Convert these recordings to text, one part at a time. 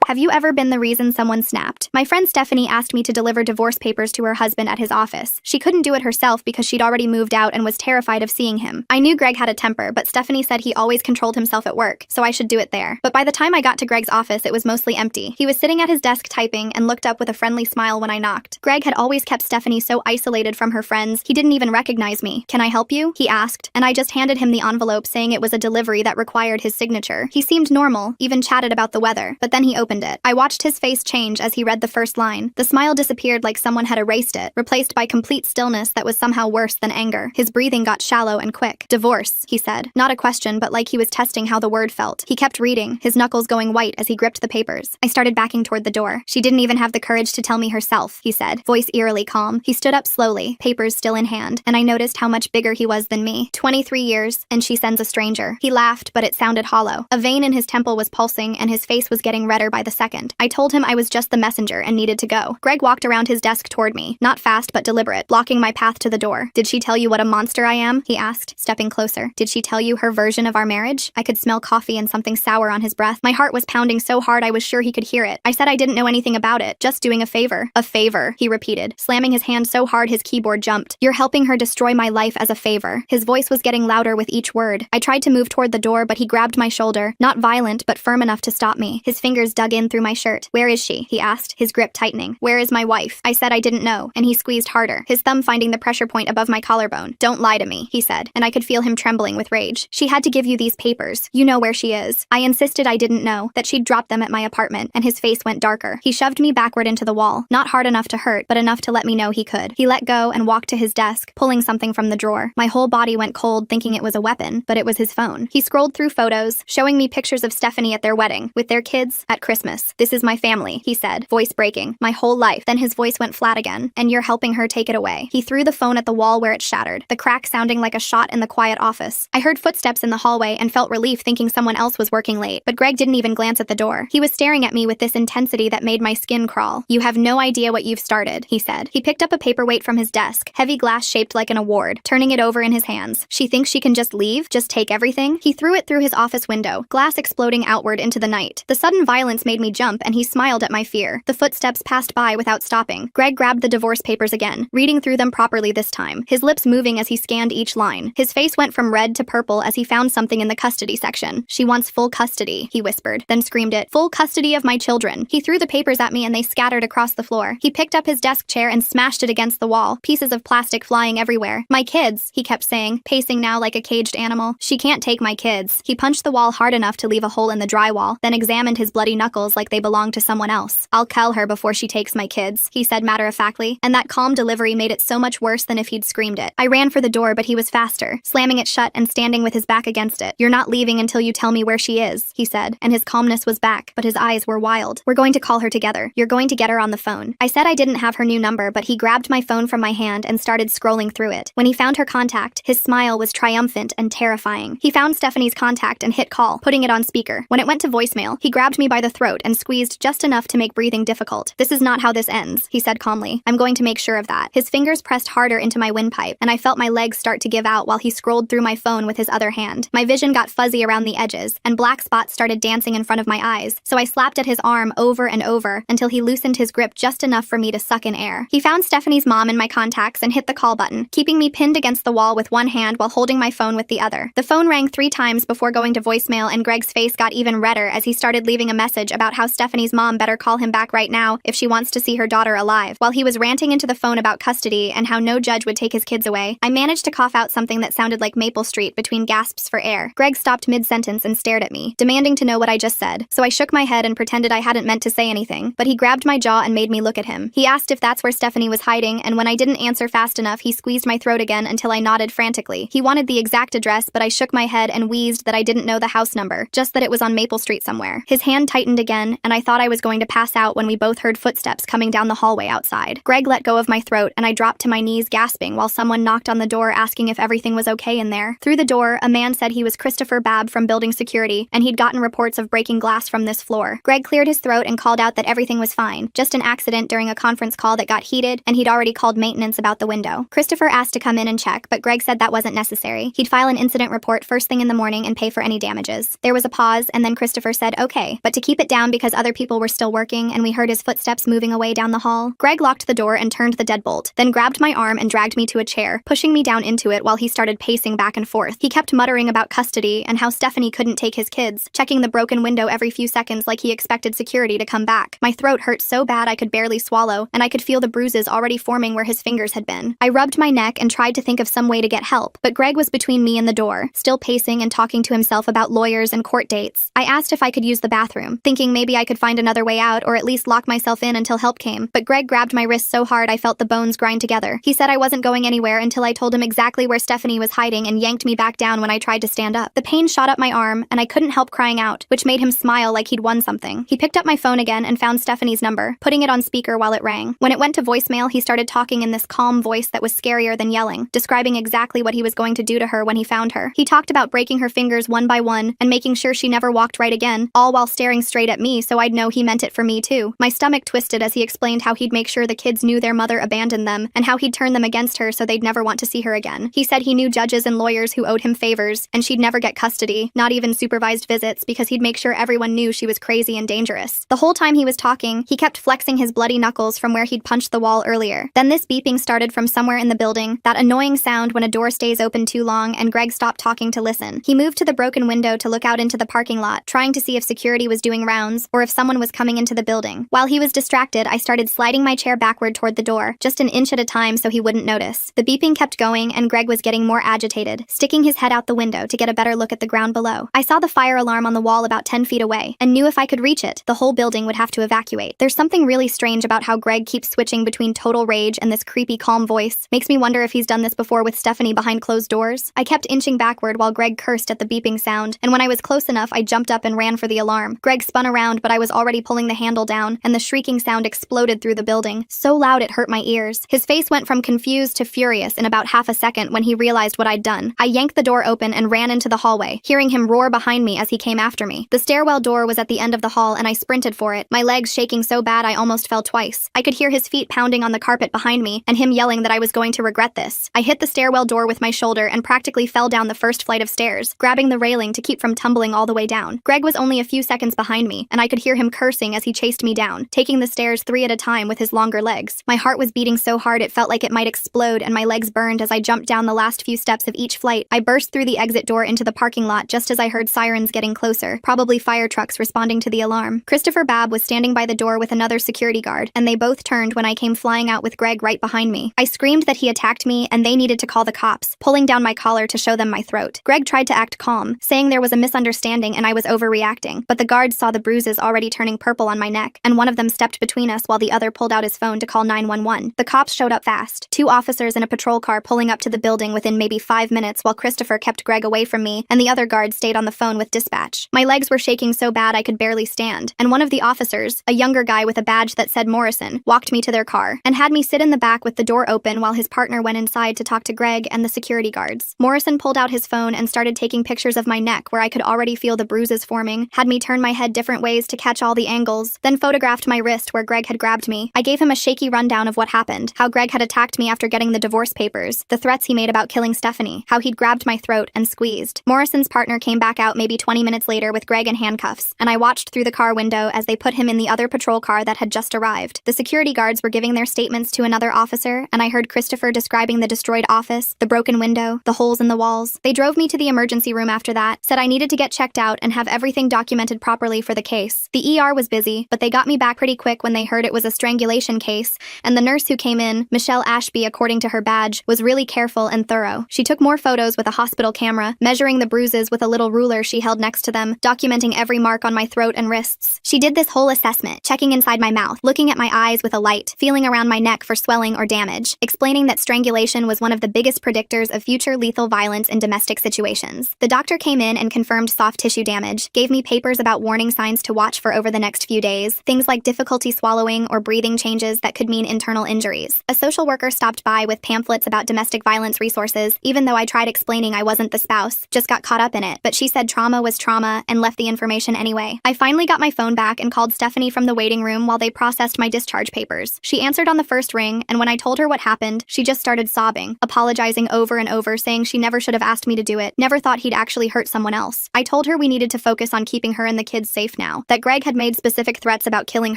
Have you ever been the reason someone snapped? My friend Stephanie asked me to deliver divorce papers to her husband at his office. She couldn't do it herself because she'd already moved out and was terrified of seeing him. I knew Greg had a temper, but Stephanie said he always controlled himself at work, so I should do it there. But by the time I got to Greg's office, it was mostly empty. He was sitting at his desk typing and looked up with a friendly smile when I knocked. Greg had always kept Stephanie so isolated from her friends, he didn't even recognize me. "Can I help you?" he asked, and I just handed him the envelope saying it was a delivery that required his signature. He seemed normal, even chatted about the weather, but then he opened it. I watched his face change as he read the first line. The smile disappeared like someone had erased it, replaced by complete stillness that was somehow worse than anger. His breathing got shallow and quick. "Divorce," he said. Not a question, but like he was testing how the word felt. He kept reading, his knuckles going white as he gripped the papers. I started backing toward the door. "She didn't even have the courage to tell me herself," he said, voice eerily calm. He stood up slowly, papers still in hand, and I noticed how much bigger he was than me. 23 years, and she sends a stranger. He laughed, but it sounded hollow. A vein in his temple was pulsing, and his face was getting redder by the second. I told him I was just the messenger and needed to go. Greg walked around his desk toward me, not fast but deliberate, blocking my path to the door. "Did she tell you what a monster I am?" he asked, stepping closer. "Did she tell you her version of our marriage?" I could smell coffee and something sour on his breath. My heart was pounding so hard I was sure he could hear it. I said I didn't know anything about it, just doing a favor. "A favor," he repeated, slamming his hand so hard his keyboard jumped. "You're helping her destroy my life as a favor." His voice was getting louder with each word. I tried to move toward the door, but he grabbed my shoulder, not violent but firm enough to stop me. His fingers dug in through my shirt. "Where is she?" he asked, his grip tightening. "Where is my wife?" I said I didn't know, and he squeezed harder, his thumb finding the pressure point above my collarbone. "Don't lie to me," he said, and I could feel him trembling with rage. "She had to give you these papers. You know where she is." I insisted I didn't know, that she'd dropped them at my apartment, and his face went darker. He shoved me backward into the wall, not hard enough to hurt, but enough to let me know he could. He let go and walked to his desk, pulling something from the drawer. My whole body went cold thinking it was a weapon, but it was his phone. He scrolled through photos, showing me pictures of Stephanie at their wedding, with their kids, at Christmas. "This is my family," he said, voice breaking. "My whole life." Then his voice went flat again. "And you're helping her take it away." He threw the phone at the wall where it shattered, the crack sounding like a shot in the quiet office. I heard footsteps in the hallway and felt relief thinking someone else was working late, but Greg didn't even glance at the door. He was staring at me with this intensity that made my skin crawl. "You have no idea what you've started," he said. He picked up a paperweight from his desk, heavy glass shaped like an award, turning it over in his hands. "She thinks she can just leave? Just take everything?" He threw it through his office window, glass exploding outward into the night. The sudden violence made me jump, and he smiled at my fear. The footsteps passed by without stopping. Greg grabbed the divorce papers again, reading through them properly this time, his lips moving as he scanned each line. His face went from red to purple as he found something in the custody section. "She wants full custody," he whispered, then screamed it. "Full custody of my children." He threw the papers at me and they scattered across the floor. He picked up his desk chair and smashed it against the wall, pieces of plastic flying everywhere. "My kids," he kept saying, pacing now like a caged animal. "She can't take my kids." He punched the wall hard enough to leave a hole in the drywall, then examined his bloody knuckles like they belonged to someone else. "I'll kill her before she takes my kids," he said matter-of-factly, and that calm delivery made it so much worse than if he'd screamed it. I ran for the door, but he was faster, slamming it shut and standing with his back against it. "You're not leaving until you tell me where she is," he said, and his calmness was back, but his eyes were wild. "We're going to call her together. You're going to get her on the phone." I said I didn't have her new number, but he grabbed my phone from my hand and started scrolling through it. When he found her contact, his smile was triumphant and terrifying. He found Stephanie's contact and hit call, putting it on speaker. When it went to voicemail, he grabbed me by the throat and squeezed just enough to make breathing difficult. "This is not how this ends," he said calmly. "I'm going to make sure of that." His fingers pressed harder into my windpipe, and I felt my legs start to give out while he scrolled through my phone with his other hand. My vision got fuzzy around the edges, and black spots started dancing in front of my eyes, so I slapped at his arm over and over until he loosened his grip just enough for me to suck in air. He found Stephanie's mom in my contacts and hit the call button, keeping me pinned against the wall with one hand while holding my phone with the other. The phone rang 3 times before going to voicemail, and Greg's face got even redder as he started leaving a message about how Stephanie's mom better call him back right now if she wants to see her daughter alive. While he was ranting into the phone about custody and how no judge would take his kids away, I managed to cough out something that sounded like Maple Street between gasps for air. Greg stopped mid-sentence and stared at me, demanding to know what I just said, so I shook my head and pretended I hadn't meant to say anything, but he grabbed my jaw and made me look at him. He asked if that's where Stephanie was hiding, and when I didn't answer fast enough, he squeezed my throat again until I nodded frantically. He wanted the exact address, but I shook my head and wheezed that I didn't know the house number, just that it was on Maple Street somewhere. His hand tightened again, and I thought I was going to pass out when we both heard footsteps coming down the hallway outside. Greg let go of my throat, and I dropped to my knees gasping while someone knocked on the door asking if everything was okay in there. Through the door, a man said he was Christopher Babb from building security, and he'd gotten reports of breaking glass from this floor. Greg cleared his throat and called out that everything was fine, just an accident during a conference call that got heated, and he'd already called maintenance about the window. Christopher asked to come in and check, but Greg said that wasn't necessary. He'd file an incident report first thing in the morning and pay for any damages. There was a pause, and then Christopher said, "Okay, but to keep it down because other people were still working, and we heard his footsteps moving away down the hall. Greg locked the door and turned the deadbolt, then grabbed my arm and dragged me to a chair, pushing me down into it while he started pacing back and forth. He kept muttering about custody and how Stephanie couldn't take his kids, checking the broken window every few seconds like he expected security to come back. My throat hurt so bad I could barely swallow, and I could feel the bruises already forming where his fingers had been. I rubbed my neck and tried to think of some way to get help, but Greg was between me and the door, still pacing and talking to himself about lawyers and court dates. I asked if I could use the bathroom, thinking maybe I could find another way out or at least lock myself in until help came, but Greg grabbed my wrist so hard I felt the bones grind together. He said I wasn't going anywhere until I told him exactly where Stephanie was hiding and yanked me back down when I tried to stand up. The pain shot up my arm, and I couldn't help crying out, which made him smile like he'd won something. He picked up my phone again and found Stephanie's number, putting it on speaker while it rang. When it went to voicemail, he started talking in this calm voice that was scarier than yelling, describing exactly what he was going to do to her when he found her. He talked about breaking her fingers one by one and making sure she never walked right again, all while staring straight at me so I'd know he meant it for me too. My stomach twisted as he explained how he'd make sure the kids knew their mother abandoned them and how he'd turn them against her so they'd never want to see her again. He said he knew judges and lawyers who owed him favors, and she'd never get custody, not even supervised visits, because he'd make sure everyone knew she was crazy and dangerous. The whole time he was talking, he kept flexing his bloody knuckles from where he'd punched the wall earlier. Then this beeping started from somewhere in the building, that annoying sound when a door stays open too long, and Greg stopped talking to listen. He moved to the broken window to look out into the parking lot, trying to see if security was doing rounds or if someone was coming into the building. While he was distracted, I started sliding my chair backward toward the door, just an inch at a time so he wouldn't notice. The beeping kept going, and Greg was getting more agitated, sticking his head out the window to get a better look at the ground below. I saw the fire alarm on the wall about 10 feet away, and knew if I could reach it, the whole building would have to evacuate. There's something really strange about how Greg keeps switching between total rage and this creepy calm voice. Makes me wonder if he's done this before with Stephanie behind closed doors. I kept inching backward while Greg cursed at the beeping sound, and when I was close enough, I jumped up and ran for the alarm. Greg spun around, but I was already pulling the handle down, and the shrieking sound exploded through the building, so loud it hurt my ears. His face went from confused to furious in about half a second when he realized what I'd done. I yanked the door open and ran into the hallway, hearing him roar behind me as he came after me. The stairwell door was at the end of the hall, and I sprinted for it, my legs shaking so bad I almost fell twice. I could hear his feet pounding on the carpet behind me, and him yelling that I was going to regret this. I hit the stairwell door with my shoulder and practically fell down the first flight of stairs, grabbing the railing to keep from tumbling all the way down. Greg was only a few seconds behind me, and I could hear him cursing as he chased me down, taking the stairs 3 at a time with his longer legs. My heart was beating so hard it felt like it might explode, and my legs burned as I jumped down the last few steps of each flight. I burst through the exit door into the parking lot just as I heard sirens getting closer, probably fire trucks responding to the alarm. Christopher Babb was standing by the door with another security guard, and they both turned when I came flying out with Greg right behind me. I screamed that he attacked me and they needed to call the cops, pulling down my collar to show them my throat. Greg tried to act calm, saying there was a misunderstanding and I was overreacting, but the guards saw the bruises already turning purple on my neck, and one of them stepped between us while the other pulled out his phone to call 911. The cops showed up fast, 2 officers in a patrol car pulling up to the building within maybe 5 minutes while Christopher kept Greg away from me and the other guard stayed on the phone with dispatch. My legs were shaking so bad I could barely stand, and one of the officers, a younger guy with a badge that said Morrison, walked me to their car and had me sit in the back with the door open while his partner went inside to talk to Greg and the security guards. Morrison pulled out his phone and started taking pictures of my neck where I could already feel the bruises forming, had me turn my head different ways to catch all the angles, then photographed my wrist where Greg had grabbed me. I gave him a shaky rundown of what happened, how Greg had attacked me after getting the divorce papers, the threats he made about killing Stephanie, how he'd grabbed my throat and squeezed. Morrison's partner came back out maybe 20 minutes later with Greg in handcuffs, and I watched through the car window as they put him in the other patrol car that had just arrived. The security guards were giving their statements to another officer, and I heard Christopher describing the destroyed office, the broken window, the holes in the walls. They drove me to the emergency room after that, said I needed to get checked out and have everything documented properly for the case. The ER was busy, but they got me back pretty quick when they heard it was a strangulation case, and the nurse who came in, Michelle Ashby according to her badge, was really careful and thorough. She took more photos with a hospital camera, measuring the bruises with a little ruler she held next to them, documenting every mark on my throat and wrists. She did this whole assessment, checking inside my mouth, looking at my eyes with a light, feeling around my neck for swelling or damage, explaining that strangulation was one of the biggest predictors of future lethal violence in domestic situations. The doctor came in and confirmed soft tissue damage, gave me papers about warning signs to watch for over the next few days, things like difficulty swallowing or breathing changes that could mean internal injuries. A social worker stopped by with pamphlets about domestic violence resources, even though I tried explaining I wasn't the spouse, just got caught up in it, but she said trauma was trauma and left the information anyway. I finally got my phone back and called Stephanie from the waiting room while they processed my discharge papers. She answered on the first ring, and when I told her what happened, she just started sobbing, apologizing over and over, saying she never should have asked me to do it, never thought he'd actually hurt someone else. I told her we needed to focus on keeping her and the kids safe now. now, that Greg had made specific threats about killing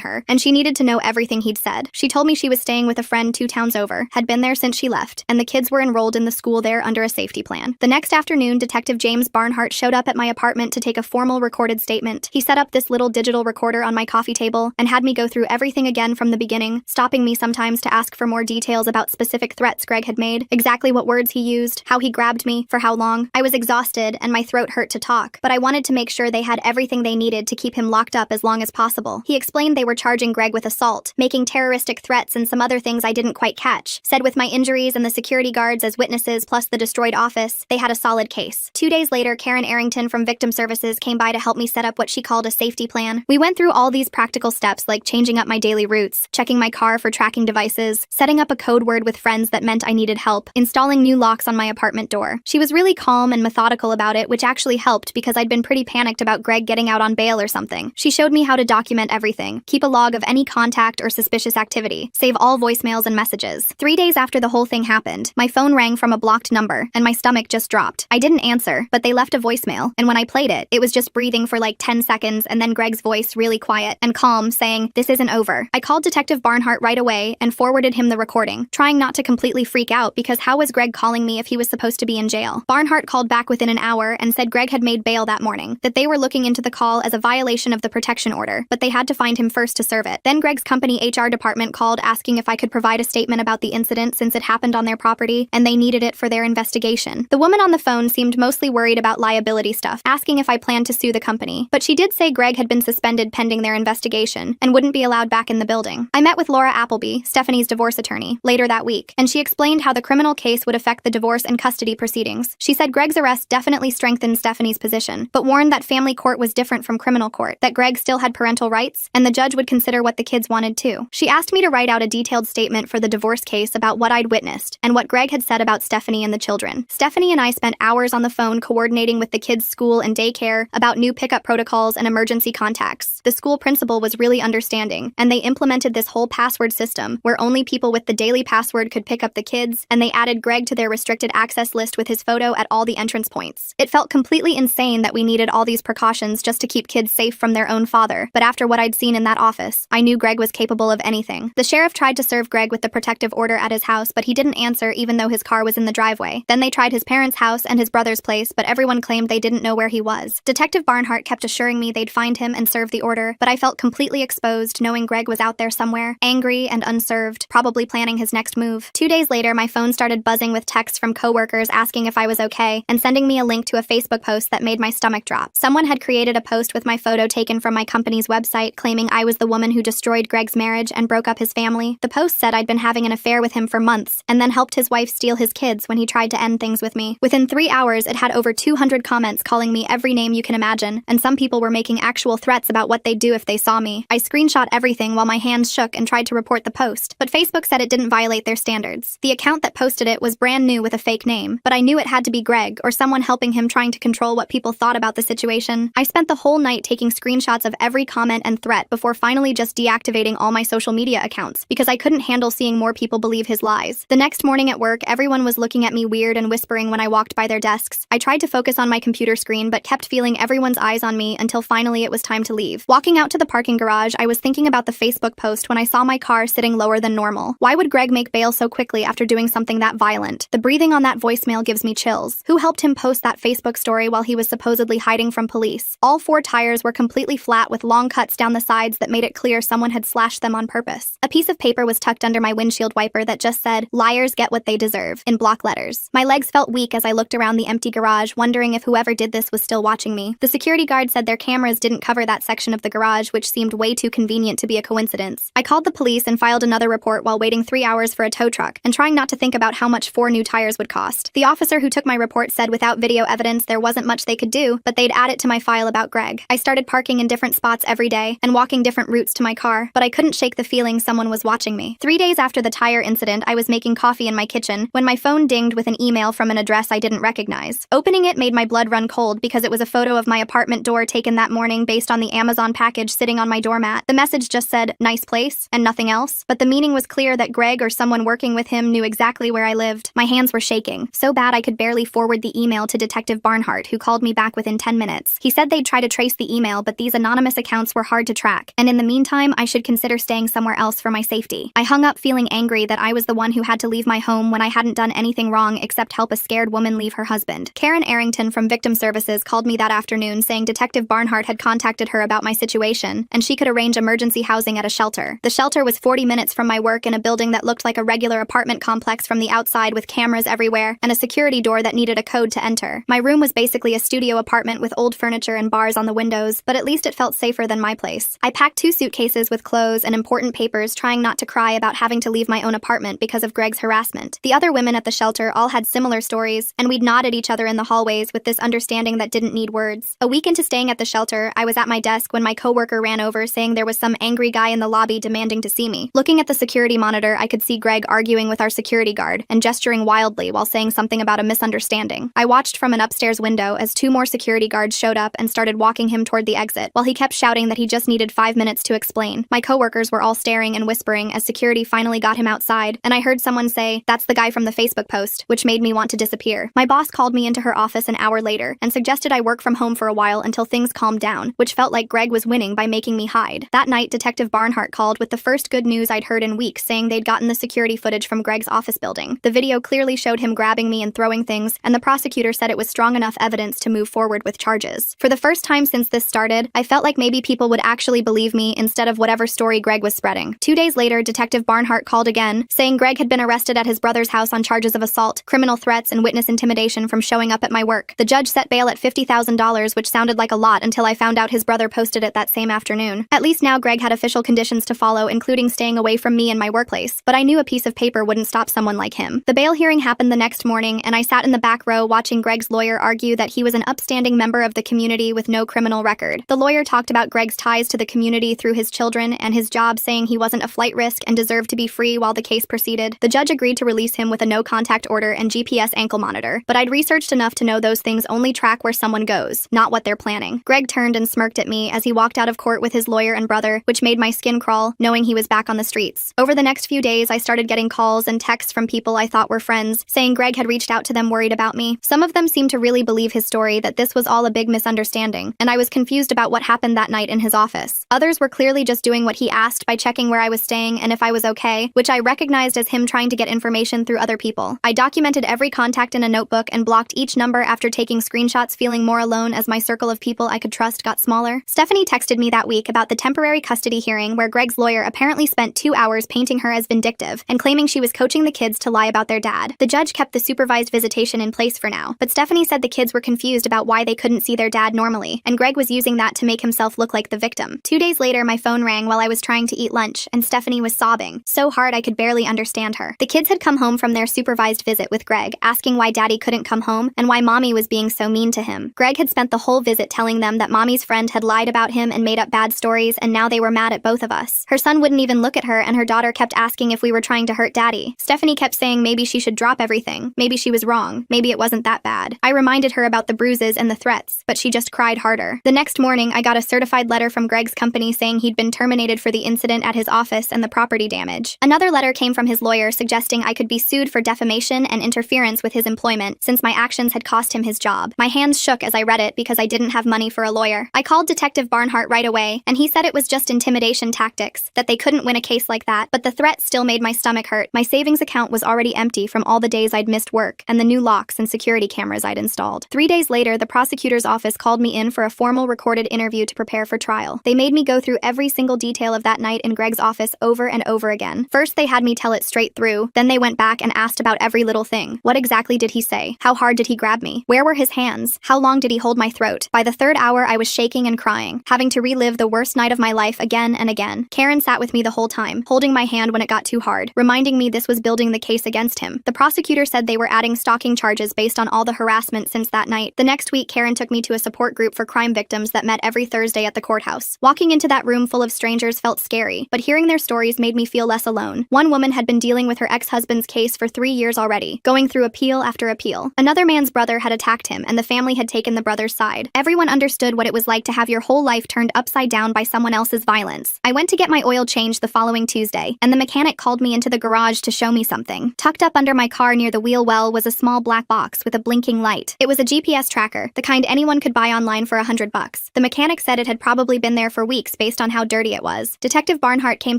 her, and she needed to know everything he'd said. She told me she was staying with a friend 2 towns over, had been there since she left, and the kids were enrolled in the school there under a safety plan. The next afternoon, Detective James Barnhart showed up at my apartment to take a formal recorded statement. He set up this little digital recorder on my coffee table and had me go through everything again from the beginning, stopping me sometimes to ask for more details about specific threats Greg had made, exactly what words he used, how he grabbed me, for how long. I was exhausted and my throat hurt to talk, but I wanted to make sure they had everything they needed to keep him locked up as long as possible. He explained they were charging Greg with assault, making terroristic threats, and some other things I didn't quite catch. Said with my injuries and the security guards as witnesses plus the destroyed office, they had a solid case. 2 days later, Karen Arrington from Victim Services came by to help me set up what she called a safety plan. We went through all these practical steps like changing up my daily routes, checking my car for tracking devices, setting up a code word with friends that meant I needed help, installing new locks on my apartment door. She was really calm and methodical about it, which actually helped because I'd been pretty panicked about Greg getting out on bail or something. She showed me how to document everything, keep a log of any contact or suspicious activity, save all voicemails and messages. 3 days after the whole thing happened, my phone rang from a blocked number, and my stomach just dropped. I didn't answer, but they left a voicemail, and when I played it, it was just breathing for like 10 seconds and then Greg's voice really quiet and calm saying, "This isn't over." I called Detective Barnhart right away and forwarded him the recording, trying not to completely freak out because how was Greg calling me if he was supposed to be in jail? Barnhart called back within an hour and said Greg had made bail that morning, that they were looking into the call as a violation of the protection order, but they had to find him first to serve it. Then Greg's company HR department called asking if I could provide a statement about the incident since it happened on their property, and they needed it for their investigation. The woman on the phone seemed mostly worried about liability stuff, asking if I planned to sue the company, but she did say Greg had been suspended pending their investigation and wouldn't be allowed back in the building. I met with Laura Appleby, Stephanie's divorce attorney, later that week, and she explained how the criminal case would affect the divorce and custody proceedings. She said Greg's arrest definitely strengthened Stephanie's position, but warned that family court was different from criminal court, that Greg still had parental rights, and the judge would consider what the kids wanted too. She asked me to write out a detailed statement for the divorce case about what I'd witnessed and what Greg had said about Stephanie and the children. Stephanie and I spent hours on the phone coordinating with the kids' school and daycare about new pickup protocols and emergency contacts. The school principal was really understanding, and they implemented this whole password system where only people with the daily password could pick up the kids, and they added Greg to their restricted access list with his photo at all the entrance points. It felt completely insane that we needed all these precautions just to keep kids safe from their own father, but after what I'd seen in that office, I knew Greg was capable of anything. The sheriff tried to serve Greg with the protective order at his house, but he didn't answer even though his car was in the driveway. Then they tried his parents' house and his brother's place, but everyone claimed they didn't know where he was. Detective Barnhart kept assuring me they'd find him and serve the order, but I felt completely exposed knowing Greg was out there somewhere, angry and unserved, probably planning his next move. 2 days later, my phone started buzzing with texts from coworkers asking if I was okay and sending me a link to a Facebook post that made my stomach drop. Someone had created a post with my photo taken from my company's website claiming I was the woman who destroyed Greg's marriage and broke up his family. The post said I'd been having an affair with him for months and then helped his wife steal his kids when he tried to end things with me. Within 3 hours, it had over 200 comments calling me every name you can imagine, and some people were making actual threats about what they'd do if they saw me. I screenshot everything while my hands shook and tried to report the post, but Facebook said it didn't violate their standards. The account that posted it was brand new with a fake name, but I knew it had to be Greg or someone helping him trying to control what people thought about the situation. I spent the whole night taking screenshots of every comment and threat before finally just deactivating all my social media accounts because I couldn't handle seeing more people believe his lies. The next morning at work, everyone was looking at me weird and whispering when I walked by their desks. I tried to focus on my computer screen but kept feeling everyone's eyes on me until finally it was time to leave. Walking out to the parking garage, I was thinking about the Facebook post when I saw my car sitting lower than normal. Why would Greg make bail so quickly after doing something that violent? The breathing on that voicemail gives me chills. Who helped him post that Facebook story while he was supposedly hiding from police? All 4 tires were completely flat with long cuts down the sides that made it clear someone had slashed them on purpose. A piece of paper was tucked under my windshield wiper that just said, "Liars get what they deserve," in block letters. My legs felt weak as I looked around the empty garage, wondering if whoever did this was still watching me. The security guard said their cameras didn't cover that section of the garage, which seemed way too convenient to be a coincidence. I called the police and filed another report while waiting 3 hours for a tow truck and trying not to think about how much 4 new tires would cost. The officer who took my report said without video evidence there wasn't much they could do, but they'd add it to my file about Greg. I started parking in different spots every day and walking different routes to my car, but I couldn't shake the feeling someone was watching me. 3 days after the tire incident, I was making coffee in my kitchen when my phone dinged with an email from an address I didn't recognize. Opening it made my blood run cold because it was a photo of my apartment door taken that morning based on the Amazon package sitting on my doormat. The message just said, "Nice place," and nothing else, but the meaning was clear that Greg or someone working with him knew exactly where I lived. My hands were shaking, so bad I could barely forward the email to Detective Barnhart, who called me back within 10 minutes. He said they'd try to trace the email email, but these anonymous accounts were hard to track, and in the meantime, I should consider staying somewhere else for my safety. I hung up feeling angry that I was the one who had to leave my home when I hadn't done anything wrong except help a scared woman leave her husband. Karen Arrington from Victim Services called me that afternoon saying Detective Barnhart had contacted her about my situation, and she could arrange emergency housing at a shelter. The shelter was 40 minutes from my work in a building that looked like a regular apartment complex from the outside with cameras everywhere and a security door that needed a code to enter. My room was basically a studio apartment with old furniture and bars on the windows, but at least it felt safer than my place. I packed 2 suitcases with clothes and important papers, trying not to cry about having to leave my own apartment because of Greg's harassment. The other women at the shelter all had similar stories, and we'd nod at each other in the hallways with this understanding that didn't need words. A week into staying at the shelter, I was at my desk when my coworker ran over saying there was some angry guy in the lobby demanding to see me. Looking at the security monitor, I could see Greg arguing with our security guard and gesturing wildly while saying something about a misunderstanding. I watched from an upstairs window as 2 more security guards showed up and started walking him toward the exit, while he kept shouting that he just needed 5 minutes to explain. My coworkers were all staring and whispering as security finally got him outside, and I heard someone say, "That's the guy from the Facebook post," which made me want to disappear. My boss called me into her office an hour later and suggested I work from home for a while until things calmed down, which felt like Greg was winning by making me hide. That night, Detective Barnhart called with the first good news I'd heard in weeks, saying they'd gotten the security footage from Greg's office building. The video clearly showed him grabbing me and throwing things, and the prosecutor said it was strong enough evidence to move forward with charges. For the first time since this started, I felt like maybe people would actually believe me instead of whatever story Greg was spreading. 2 days later, Detective Barnhart called again, saying Greg had been arrested at his brother's house on charges of assault, criminal threats, and witness intimidation from showing up at my work. The judge set bail at $50,000, which sounded like a lot until I found out his brother posted it that same afternoon. At least now Greg had official conditions to follow, including staying away from me and my workplace, but I knew a piece of paper wouldn't stop someone like him. The bail hearing happened the next morning, and I sat in the back row watching Greg's lawyer argue that he was an upstanding member of the community with no criminal record. The lawyer talked about Greg's ties to the community through his children and his job, saying he wasn't a flight risk and deserved to be free while the case proceeded. The judge agreed to release him with a no-contact order and GPS ankle monitor, but I'd researched enough to know those things only track where someone goes, not what they're planning. Greg turned and smirked at me as he walked out of court with his lawyer and brother, which made my skin crawl, knowing he was back on the streets. Over the next few days, I started getting calls and texts from people I thought were friends, saying Greg had reached out to them worried about me. Some of them seemed to really believe his story that this was all a big misunderstanding, and I was confused about what happened that night in his office. Others were clearly just doing what he asked by checking where I was staying and if I was okay, which I recognized as him trying to get information through other people. I documented every contact in a notebook and blocked each number after taking screenshots, feeling more alone as my circle of people I could trust got smaller. Stephanie texted me that week about the temporary custody hearing where Greg's lawyer apparently spent 2 hours painting her as vindictive and claiming she was coaching the kids to lie about their dad. The judge kept the supervised visitation in place for now, but Stephanie said the kids were confused about why they couldn't see their dad normally, and Greg was using that to make himself look like the victim. 2 days later, my phone rang while I was trying to eat lunch, and Stephanie was sobbing, so hard I could barely understand her. The kids had come home from their supervised visit with Greg, asking why daddy couldn't come home and why mommy was being so mean to him. Greg had spent the whole visit telling them that mommy's friend had lied about him and made up bad stories, and now they were mad at both of us. Her son wouldn't even look at her, and her daughter kept asking if we were trying to hurt daddy. Stephanie kept saying maybe she should drop everything, maybe she was wrong, maybe it wasn't that bad. I reminded her about the bruises and the threats, but she just cried harder. The next morning, I got a certified letter from Greg's company saying he'd been terminated for the incident at his office and the property damage. Another letter came from his lawyer suggesting I could be sued for defamation and interference with his employment since my actions had cost him his job. My hands shook as I read it because I didn't have money for a lawyer. I called Detective Barnhart right away, and he said it was just intimidation tactics, that they couldn't win a case like that, but the threat still made my stomach hurt. My savings account was already empty from all the days I'd missed work and the new locks and security cameras I'd installed. 3 days later, the prosecutor's office called me in for a formal recorded interview to prepare for trial. They made me go through every single detail of that night in Greg's office over and over again. First, they had me tell it straight through, then they went back and asked about every little thing. What exactly did he say? How hard did he grab me? Where were his hands? How long did he hold my throat? By the 3rd hour, I was shaking and crying, having to relive the worst night of my life again and again. Karen sat with me the whole time, holding my hand when it got too hard, reminding me this was building the case against him. The prosecutor said they were adding stalking charges based on all the harassment since that night. The next week, Karen took me to a support group for crime victims that met every Thursday at the courthouse. Walking into that room full of strangers felt scary, but hearing their stories made me feel less alone. One woman had been dealing with her ex-husband's case for 3 years already, going through appeal after appeal. Another man's brother had attacked him, and the family had taken the brother's side. Everyone understood what it was like to have your whole life turned upside down by someone else's violence. I went to get my oil changed the following Tuesday, and the mechanic called me into the garage to show me something. Tucked up under my car near the wheel well was a small black box with a blinking light. It was a GPS tracker, the kind anyone could buy online for $100. weeks. The mechanic said it had probably been there for weeks based on how dirty it was. Detective Barnhart came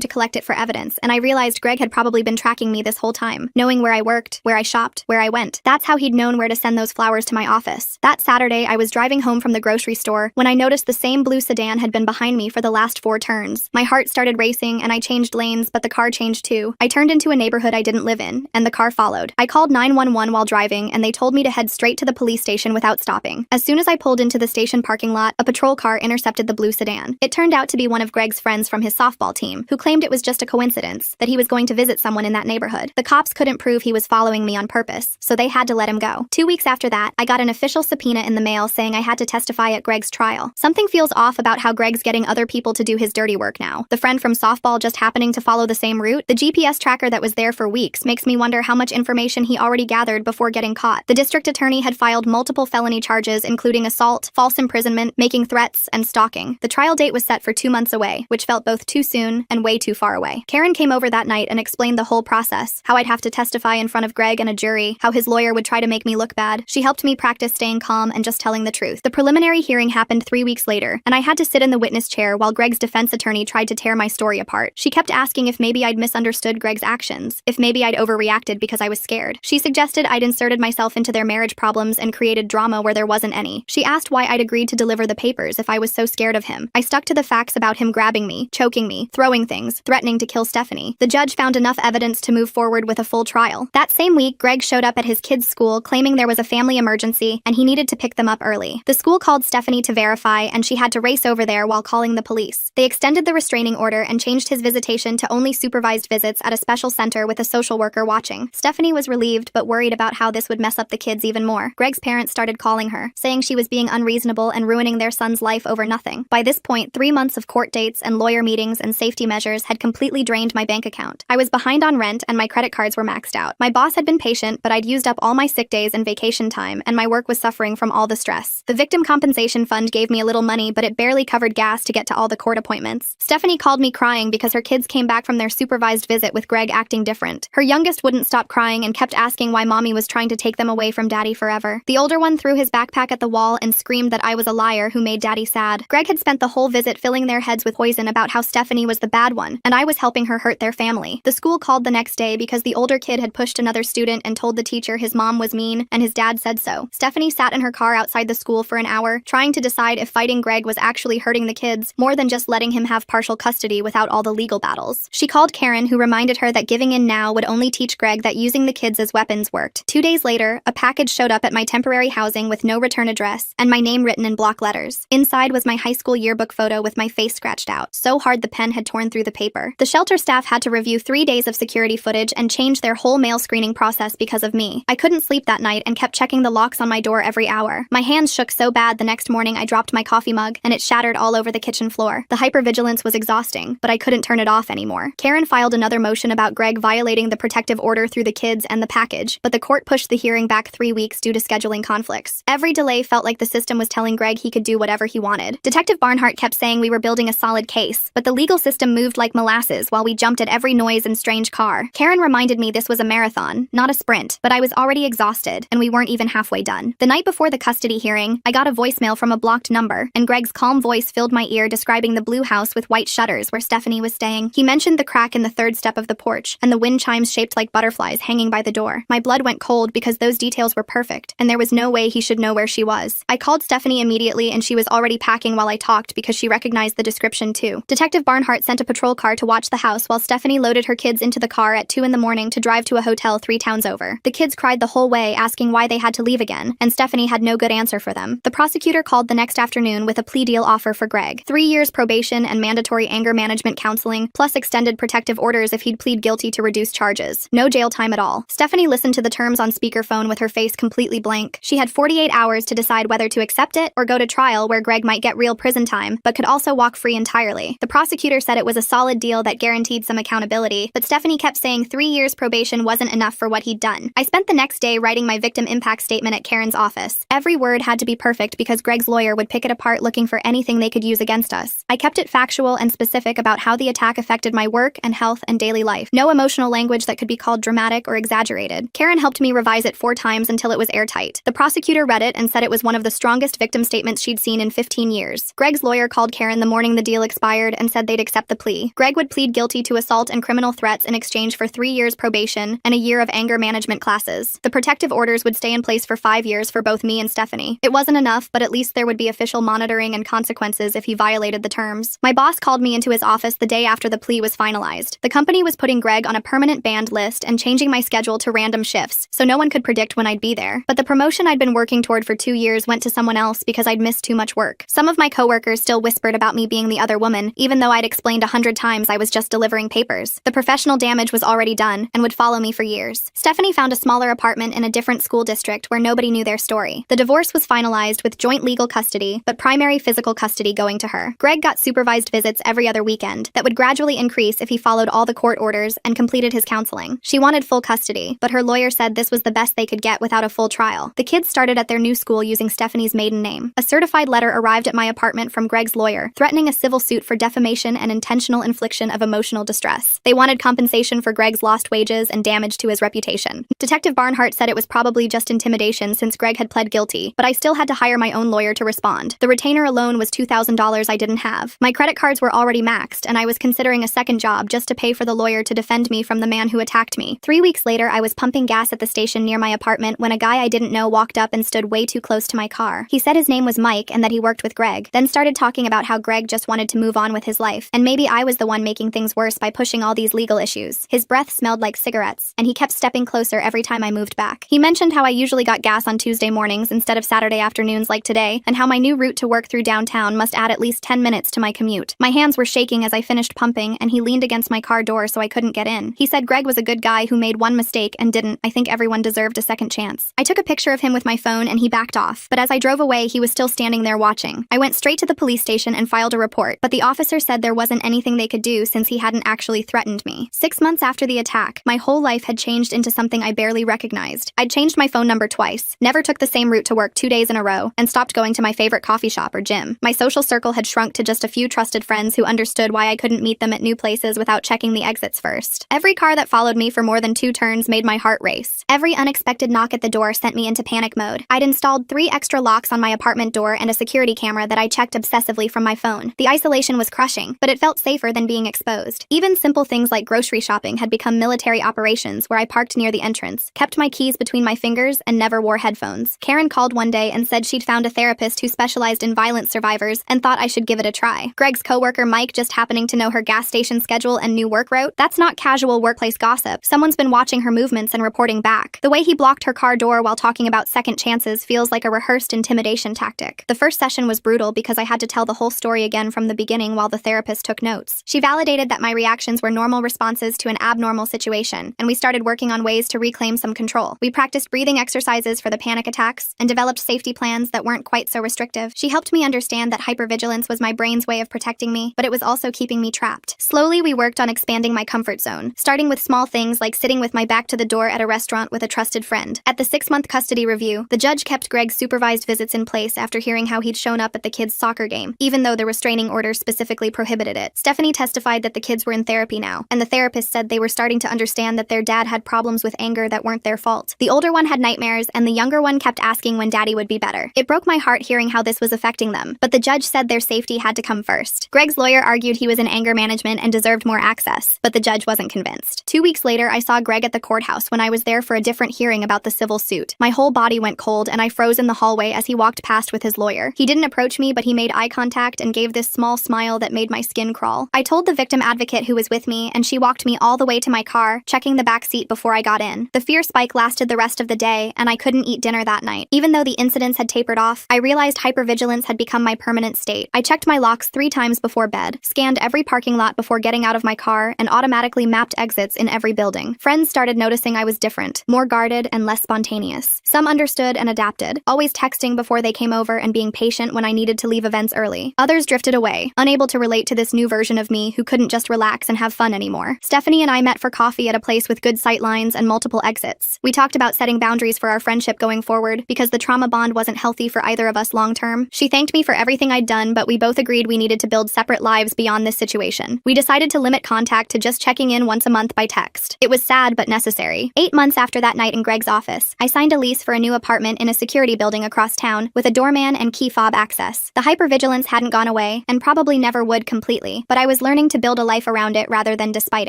to collect it for evidence, and I realized Greg had probably been tracking me this whole time, knowing where I worked, where I shopped, where I went. That's how he'd known where to send those flowers to my office. That Saturday, I was driving home from the grocery store when I noticed the same blue sedan had been behind me for the last 4 turns. My heart started racing, and I changed lanes, but the car changed too. I turned into a neighborhood I didn't live in, and the car followed. I called 911 while driving, and they told me to head straight to the police station without stopping. As soon as I pulled into the station parking lot, a patrol car intercepted the blue sedan. It turned out to be one of Greg's friends from his softball team, who claimed it was just a coincidence, that he was going to visit someone in that neighborhood. The cops couldn't prove he was following me on purpose, so they had to let him go. 2 weeks after that, I got an official subpoena in the mail saying I had to testify at Greg's trial. Something feels off about how Greg's getting other people to do his dirty work now. The friend from softball just happening to follow the same route? The GPS tracker that was there for weeks makes me wonder how much information he already gathered before getting caught. The district attorney had filed multiple felony charges, including assault, false imprisonment, making threats, and stalking. The trial date was set for 2 months away, which felt both too soon and way too far away. Karen came over that night and explained the whole process, how I'd have to testify in front of Greg and a jury, how his lawyer would try to make me look bad. She helped me practice staying calm and just telling the truth. The preliminary hearing happened 3 weeks later, and I had to sit in the witness chair while Greg's defense attorney tried to tear my story apart. She kept asking if maybe I'd misunderstood Greg's actions, if maybe I'd overreacted because I was scared. She suggested I'd inserted myself into their marriage problems and created drama where there wasn't any. She asked why I'd agreed to deliver the papers if I was so scared of him. I stuck to the facts about him grabbing me, choking me, throwing things, threatening to kill Stephanie. The judge found enough evidence to move forward with a full trial. That same week, Greg showed up at his kids' school claiming there was a family emergency and he needed to pick them up early. The school called Stephanie to verify, and she had to race over there while calling the police. They extended the restraining order and changed his visitation to only supervised visits at a special center with a social worker watching. Stephanie was relieved but worried about how this would mess up the kids even more. Greg's parents started calling her, saying she was being unreasonable and ruining their son's life over nothing. By this point, 3 months of court dates and lawyer meetings and safety measures had completely drained my bank account. I was behind on rent and my credit cards were maxed out. My boss had been patient, but I'd used up all my sick days and vacation time, and my work was suffering from all the stress. The Victim Compensation Fund gave me a little money, but it barely covered gas to get to all the court appointments. Stephanie called me crying because her kids came back from their supervised visit with Greg acting different. Her youngest wouldn't stop crying and kept asking why mommy was trying to take them away from daddy forever. The older one threw his backpack at the wall and screamed that I was a liar who made daddy sad. Greg had spent the whole visit filling their heads with poison about how Stephanie was the bad one, and I was helping her hurt their family. The school called the next day because the older kid had pushed another student and told the teacher his mom was mean, and his dad said so. Stephanie sat in her car outside the school for an hour, trying to decide if fighting Greg was actually hurting the kids more than just letting him have partial custody without all the legal battles. She called Karen, who reminded her that giving in now would only teach Greg that using the kids as weapons worked. 2 days later, a package showed up at my temporary housing with no return address and my name written in block letters. Inside was my high school yearbook photo with my face scratched out, so hard the pen had torn through the paper. The shelter staff had to review 3 days of security footage and change their whole mail screening process because of me. I couldn't sleep that night and kept checking the locks on my door every hour. My hands shook so bad the next morning I dropped my coffee mug and it shattered all over the kitchen floor. The hypervigilance was exhausting, but I couldn't turn it off anymore. Karen filed another motion about Greg violating the protective order through the kids and the package, but the court pushed the hearing back 3 weeks due to scheduling conflicts. Every delay felt like the system was telling Greg he could do whatever he wanted. Detective Barnhart kept saying we were building a solid case, but the legal system moved like molasses while we jumped at every noise and strange car. Karen reminded me this was a marathon, not a sprint, but I was already exhausted, and we weren't even halfway done. The night before the custody hearing, I got a voicemail from a blocked number, and Greg's calm voice filled my ear describing the blue house with white shutters where Stephanie was staying. He mentioned the crack in the 3rd step of the porch, and the wind chimes shaped like butterflies hanging by the door. My blood went cold because those details were perfect, and there was no way he should know where she was. I called Stephanie immediately, and she was already packing while I talked because she recognized the description too. Detective Barnhart sent a patrol car to watch the house while Stephanie loaded her kids into the car at 2 in the morning to drive to a hotel 3 towns over. The kids cried the whole way, asking why they had to leave again, and Stephanie had no good answer for them. The prosecutor called the next afternoon with a plea deal offer for Greg. 3 years probation and mandatory anger management counseling, plus extended protective orders if he'd plead guilty to reduced charges. No jail time at all. Stephanie listened to the terms on speakerphone with her face completely blank. She had 48 hours to decide whether to accept it or go to trial where Greg might get real prison time, but could also walk free entirely. The prosecutor said it was a solid deal that guaranteed some accountability, but Stephanie kept saying 3 years probation wasn't enough for what he'd done. I spent the next day writing my victim impact statement at Karen's office. Every word had to be perfect because Greg's lawyer would pick it apart looking for anything they could use against us. I kept it factual and specific about how the attack affected my work and health and daily life. No emotional language that could be called dramatic or exaggerated. Karen helped me revise it 4 times until it was airtight. The prosecutor read it and said it was one of the strongest victim statements she'd seen seen in 15 years. Greg's lawyer called Karen the morning the deal expired and said they'd accept the plea. Greg would plead guilty to assault and criminal threats in exchange for 3 years probation and a year of anger management classes. The protective orders would stay in place for 5 years for both me and Stephanie. It wasn't enough, but at least there would be official monitoring and consequences if he violated the terms. My boss called me into his office the day after the plea was finalized. The company was putting Greg on a permanent banned list and changing my schedule to random shifts, so no one could predict when I'd be there. But the promotion I'd been working toward for 2 years went to someone else because I'd missed too much work. Some of my coworkers still whispered about me being the other woman, even though I'd explained 100 times I was just delivering papers. The professional damage was already done and would follow me for years. Stephanie found a smaller apartment in a different school district where nobody knew their story. The divorce was finalized with joint legal custody, but primary physical custody going to her. Greg got supervised visits every other weekend that would gradually increase if he followed all the court orders and completed his counseling. She wanted full custody, but her lawyer said this was the best they could get without a full trial. The kids started at their new school using Stephanie's maiden name. A certified letter arrived at my apartment from Greg's lawyer, threatening a civil suit for defamation and intentional infliction of emotional distress. They wanted compensation for Greg's lost wages and damage to his reputation. Detective Barnhart said it was probably just intimidation since Greg had pled guilty, but I still had to hire my own lawyer to respond. The retainer alone was $2,000 I didn't have. My credit cards were already maxed, and I was considering a second job just to pay for the lawyer to defend me from the man who attacked me. 3 weeks later, I was pumping gas at the station near my apartment when a guy I didn't know walked up and stood way too close to my car. He said his name was Mike and that he worked with Greg, then started talking about how Greg just wanted to move on with his life, and maybe I was the one making things worse by pushing all these legal issues. His breath smelled like cigarettes, and he kept stepping closer every time I moved back. He mentioned how I usually got gas on Tuesday mornings instead of Saturday afternoons like today, and how my new route to work through downtown must add at least 10 minutes to my commute. My hands were shaking as I finished pumping, and he leaned against my car door so I couldn't get in. He said Greg was a good guy who made one mistake and didn't. I think everyone deserved a second chance. I took a picture of him with my phone and he backed off, but as I drove away, he was still standing there watching. I went straight to the police station and filed a report, but the officer said there wasn't anything they could do since he hadn't actually threatened me. 6 months after the attack, my whole life had changed into something I barely recognized. I'd changed my phone number twice, never took the same route to work 2 days in a row, and stopped going to my favorite coffee shop or gym. My social circle had shrunk to just a few trusted friends who understood why I couldn't meet them at new places without checking the exits first. Every car that followed me for more than 2 turns made my heart race. Every unexpected knock at the door sent me into panic mode. I'd installed 3 extra locks on my apartment door and a security camera that I checked obsessively from my phone. The isolation was crushing, but it felt safer than being exposed. Even simple things like grocery shopping had become military operations where I parked near the entrance, kept my keys between my fingers, and never wore headphones. Karen called one day and said she'd found a therapist who specialized in violence survivors and thought I should give it a try. Greg's coworker Mike just happening to know her gas station schedule and new work route? That's not casual workplace gossip. Someone's been watching her movements and reporting back. The way he blocked her car door while talking about second chances feels like a rehearsed intimidation tactic. The first session was brutal because I had to tell the whole story again from the beginning while the therapist took notes. She validated that my reactions were normal responses to an abnormal situation, and we started working on ways to reclaim some control. We practiced breathing exercises for the panic attacks and developed safety plans that weren't quite so restrictive. She helped me understand that hypervigilance was my brain's way of protecting me, but it was also keeping me trapped. Slowly, we worked on expanding my comfort zone, starting with small things like sitting with my back to the door at a restaurant with a trusted friend. At the 6-month custody review, the judge kept Greg's supervised visits in place after hearing how he'd shown up at the kids' soccer game, even though the restraining order specifically prohibited it. Stephanie testified that the kids were in therapy now, and the therapist said they were starting to understand that their dad had problems with anger that weren't their fault. The older one had nightmares, and the younger one kept asking when daddy would be better. It broke my heart hearing how this was affecting them, but the judge said their safety had to come first. Greg's lawyer argued he was in anger management and deserved more access, but the judge wasn't convinced. 2 weeks later, I saw Greg at the courthouse when I was there for a different hearing about the civil suit. My whole body went cold, and I froze in the hallway as he walked past with his lawyer. He didn't approach me, but he made eye contact and gave this small smile that made my skin crawl. I told the victim advocate who was with me, and she walked me all the way to my car, checking the back seat before I got in. The fear spike lasted the rest of the day, and I couldn't eat dinner that night. Even though the incidents had tapered off, I realized hypervigilance had become my permanent state. I checked my locks 3 times before bed, scanned every parking lot before getting out of my car, and automatically mapped exits in every building. Friends started noticing I was different, more guarded and less spontaneous. Some understood and adapted, always texting before they came over and being patient when I needed to leave events early. Others drifted away, unable to relate to this new version of me who couldn't just relax and have fun anymore. Stephanie and I met for coffee at a place with good sight lines and multiple exits. We talked about setting boundaries for our friendship going forward because the trauma bond wasn't healthy for either of us long term. She thanked me for everything I'd done, but we both agreed we needed to build separate lives beyond this situation. We decided to limit contact to just checking in once a month by text. It was sad but necessary. 8 months after that night in Greg's office, I signed a lease for a new apartment in a security building across town with a doorman and key fob access. The hypervigilance hadn't gone away, and probably never would completely, but I was learning to build a life around it rather than despite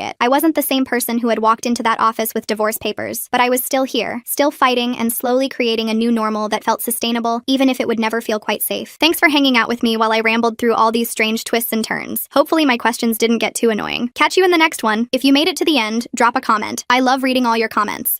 it. I wasn't the same person who had walked into that office with divorce papers, but I was still here, still fighting and slowly creating a new normal that felt sustainable, even if it would never feel quite safe. Thanks for hanging out with me while I rambled through all these strange twists and turns. Hopefully my questions didn't get too annoying. Catch you in the next one. If you made it to the end, drop a comment. I love reading all your comments.